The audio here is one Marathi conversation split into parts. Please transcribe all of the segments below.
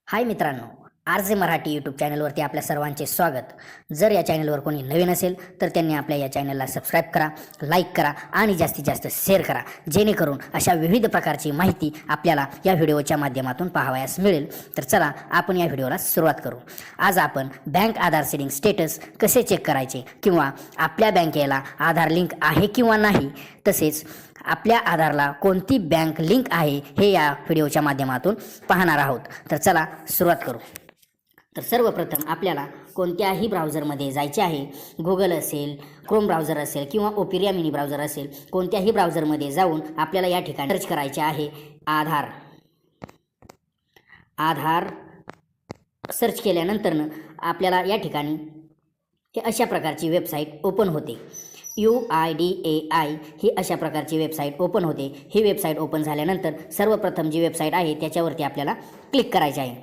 हाय मित्रांनो, आरजे मराठी यूट्यूब चॅनलवरती आपल्या सर्वांचे स्वागत. जर या चॅनलवर कोणी नवीन असेल तर त्यांनी आपल्या या चॅनलला सबस्क्राईब करा, लाईक करा आणि जास्तीत जास्त शेअर करा, जेणेकरून अशा विविध प्रकारची माहिती आपल्याला या व्हिडिओच्या माध्यमातून पाहावयास मिळेल. तर चला आपण या व्हिडिओला सुरुवात करू. आज आपण बँक आधार सीडिंग स्टेटस कसे चेक करायचे किंवा आपल्या बँकेला आधार लिंक आहे किंवा नाही, तसेच आपल्या आधारला कोणती बँक लिंक आहे हे या व्हिडिओच्या माध्यमातून पाहणार आहोत. तर चला सुरुवात करू. तर सर्वप्रथम आपल्याला कोणत्याही ब्राउझरमध्ये जायचे आहे. गुगल असेल, क्रोम ब्राउझर असेल किंवा ओपेरा मिनी ब्राउझर असेल, कोणत्याही ब्राउझरमध्ये जाऊन आपल्याला या ठिकाणी सर्च करायचे आहे आधार सर्च केल्यानंतर आपल्याला या ठिकाणी हे अशा प्रकारची वेबसाईट ओपन होते. UIDAI ही अशा प्रकारची वेबसाईट ओपन होते. ही वेबसाईट ओपन झाल्यानंतर सर्वप्रथम जी वेबसाईट आहे त्याच्यावरती आपल्याला क्लिक करायचे आहे.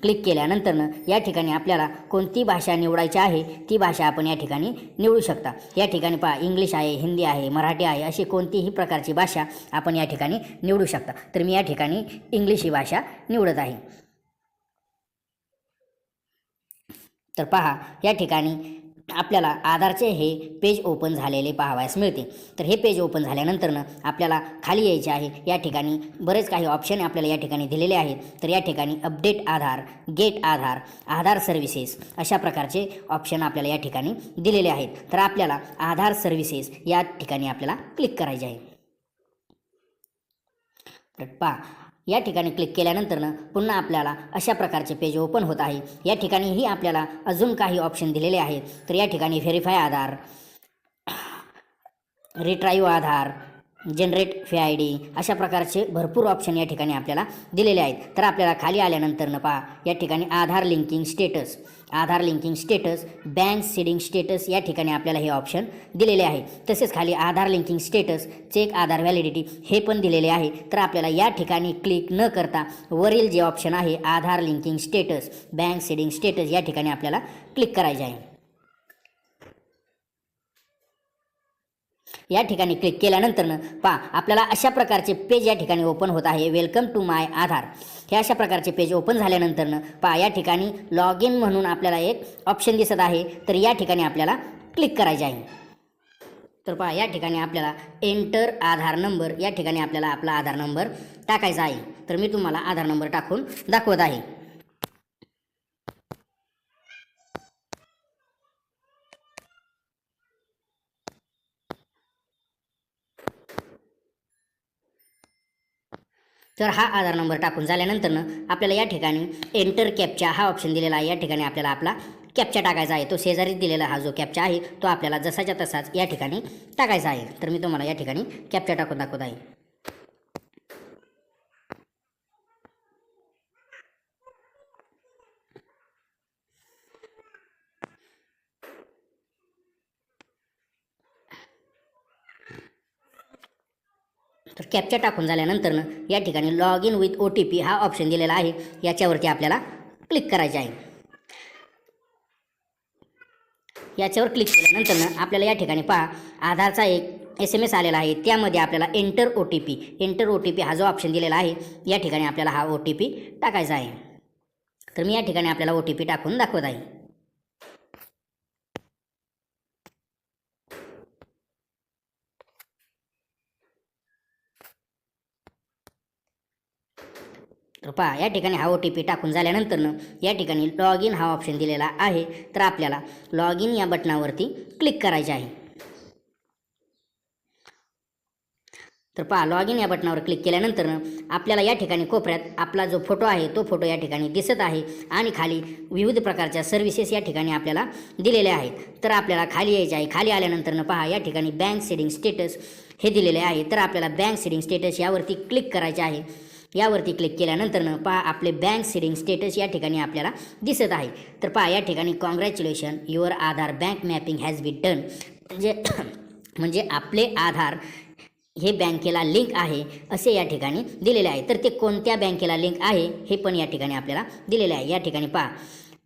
क्लिक केल्यानंतर या ठिकाणी आपल्याला कोणती भाषा निवडायची आहे ती भाषा आपण या ठिकाणी निवडू शकता. या ठिकाणी पहा, इंग्लिश आहे, हिंदी आहे, मराठी आहे, अशी कोणतीही प्रकारची भाषा आपण या ठिकाणी निवडू शकता. तर मी या ठिकाणी इंग्लिश ही भाषा निवडत आहे. तर पहा, या ठिकाणी आपल्याला आधारचे हे पेज ओपन झालेले पाहावयास मिळते. तर हे पेज ओपन झाल्यानंतर आपल्याला खाली यायचे आहे. या ठिकाणी बरेच काही ऑप्शन आपल्याला या ठिकाणी दिलेले आहेत. तर या ठिकाणी अपडेट आधार, गेट आधार, आधार सर्व्हिसेस अशा प्रकारचे ऑप्शन आपल्याला या ठिकाणी दिलेले आहेत. तर आपल्याला आधार सर्व्हिसेस या ठिकाणी आपल्याला क्लिक करायचे आहे. तर पहा, या ठिकाणी क्लिक केल्यानंतर पुन्हा आपल्याला अशा प्रकारचे पेज ओपन होत आहे. या ठिकाणीही आपल्याला अजून काही ऑप्शन दिलेले आहेत. तर या ठिकाणी व्हेरीफाय आधार, रिट्राईव्ह आधार, जनरेट FID अशा प्रकारचे भरपूर ऑप्शन या ठिकाणी आपल्याला दिलेले आहेत. तर आपल्याला खाली आल्यानंतर पहा, या ठिकाणी Aadhaar linking status, bank seeding status या ठिकाणी आपल्याला हे ऑप्शन दिलेले आहे. तसेच खाली Aadhaar linking status, check Aadhaar validity हे पण दिलेले आहे. तर आपल्याला या ठिकाणी क्लिक न करता वरील जे ऑप्शन आहे Aadhaar linking status, bank seeding status या ठिकाणी आपल्याला क्लिक करायचे आहे. या ठिकाणी क्लिक केल्यानंतर पहा, आपल्याला अशा प्रकारचे पेज या ठिकाणी ओपन होत आहे. वेलकम टू माय आधार हे अशा प्रकारचे पेज ओपन झाल्यानंतर पहा, या ठिकाणी लॉग इन म्हणून आपल्याला एक ऑप्शन दिसत आहे. तर या ठिकाणी आपल्याला क्लिक करायचे आहे. तर पहा, या ठिकाणी आपल्याला एंटर आधार नंबर या ठिकाणी आपल्याला आपला आधार नंबर टाकायचा आहे. तर मी तुम्हाला आधार नंबर टाकून दाखवत आहे. तर हा आधार नंबर टाकून झाल्यानंतर आपल्याला या ठिकाणी एंटर कॅप्चा हा ऑप्शन दिलेला आहे. या ठिकाणी आपल्याला आपला कॅप्चा टाकायचा आहे. तो शेजारी दिलेला हा जो कॅप्चा आहे तो आपल्याला जसाच्या तसाच या ठिकाणी टाकायचा आहे. तर मी तुम्हाला या ठिकाणी कॅप्चा टाकून दाखवत आहे. तर कॅप्चा टाकून झाल्यानंतर या ठिकाणी लॉग इन विथ OTP हा ऑप्शन दिलेला आहे. याच्यावरती आपल्याला क्लिक करायचे आहे. याच्यावर क्लिक केल्यानंतर आपल्याला या ठिकाणी पहा, आधारचा एक SMS आलेला आहे. त्यामध्ये आपल्याला एंटर OTP हा जो ऑप्शन दिलेला आहे या ठिकाणी आपल्याला हा OTP टाकायचा आहे. तर मी या ठिकाणी आपल्याला OTP टाकून दाखवत आहे. तर पहा, या ठिकाणी हा OTP टाकून झाल्यानंतर या ठिकाणी लॉग इन हा ऑप्शन दिलेला आहे. तर आपल्याला लॉग इन या बटनावरती क्लिक करायचे आहे. तर पहा, लॉग इन या बटनावर क्लिक केल्यानंतर आपल्याला या ठिकाणी कोपऱ्यात आपला जो फोटो आहे तो फोटो या ठिकाणी दिसत आहे आणि खाली विविध प्रकारच्या सर्व्हिसेस या ठिकाणी आपल्याला दिलेल्या आहेत. तर आपल्याला खाली यायचे आहे. खाली आल्यानंतर पहा, या ठिकाणी बँक सीडिंग स्टेटस हे दिलेले आहे. तर आपल्याला बँक सीडिंग स्टेटस यावरती क्लिक करायचे आहे. यावरती क्लिक केल्यानंतर पहा, आपले बँक सीडिंग स्टेटस या ठिकाणी आपल्याला दिसत आहे. तर पहा, या ठिकाणी congratulation your Aadhaar bank mapping has been done म्हणजे आपले आधार हे बँकेला लिंक आहे असे या ठिकाणी दिलेले आहे. तर ते कोणत्या बँकेला लिंक आहे हे पण या ठिकाणी आपल्याला दिलेले आहे. या ठिकाणी पहा,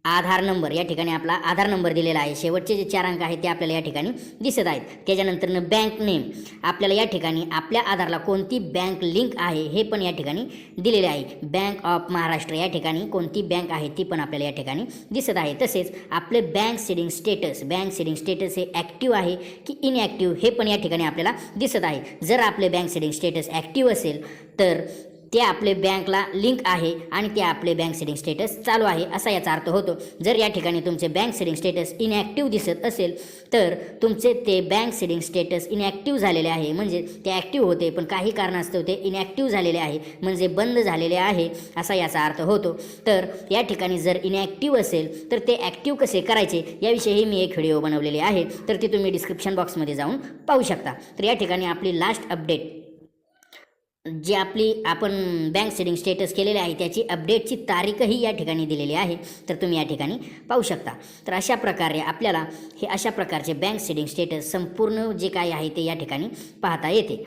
आधार नंबर, या ठिकाणी आपला आधार नंबर दिलेला आहे. शेवटचे जे 4 अंक आहेत ते आपल्याला या ठिकाणी दिसत आहेत. त्याच्यानंतरनं बँक नेम, आपल्याला या ठिकाणी आपल्या आधारला कोणती बँक लिंक आहे हे पण या ठिकाणी दिलेले आहे. बँक ऑफ महाराष्ट्र, या ठिकाणी कोणती बँक आहे ती पण आपल्याला या ठिकाणी दिसत आहे. तसेच आपले बँक सीडिंग स्टेटस हे ॲक्टिव्ह आहे की इनॲक्टिव्ह हे पण या ठिकाणी आपल्याला दिसत आहे. जर आपले बँक सीडिंग स्टेटस ॲक्टिव्ह असेल तर ते आपले बँकला लिंक आहे आणि ते आपले बँक सीडिंग स्टेटस चालू आहे असा याचा अर्थ होतो. जर या ठिकाणी तुमचे बँक सीडिंग स्टेटस इनॲक्टिव्ह दिसत असेल तर तुमचे ते बँक सीडिंग स्टेटस इनॲक्टिव्ह झालेले आहे, म्हणजे ते ॲक्टिव्ह होते पण काही कारणास्तव ते इनॲक्टिव्ह झालेले आहे, म्हणजे बंद झालेले आहे असा याचा अर्थ होतो. तर या ठिकाणी जर इनॲक्टिव्ह असेल तर ते ॲक्टिव्ह कसे करायचे याविषयी मी एक व्हिडिओ बनवलेली आहे, तर ती तुम्ही डिस्क्रिप्शन बॉक्समध्ये जाऊन पाहू शकता. तर या ठिकाणी आपली लास्ट अपडेट जी आपण बँक सीडिंग स्टेटस केलेले आहे त्याची अपडेटची तारीखही या ठिकाणी दिलेली आहे, तर तुम्ही या ठिकाणी पाहू शकता. तर अशा प्रकारे आपल्याला हे अशा प्रकारचे बँक सीडिंग स्टेटस संपूर्ण जे काही आहे ते या ठिकाणी पाहता येते.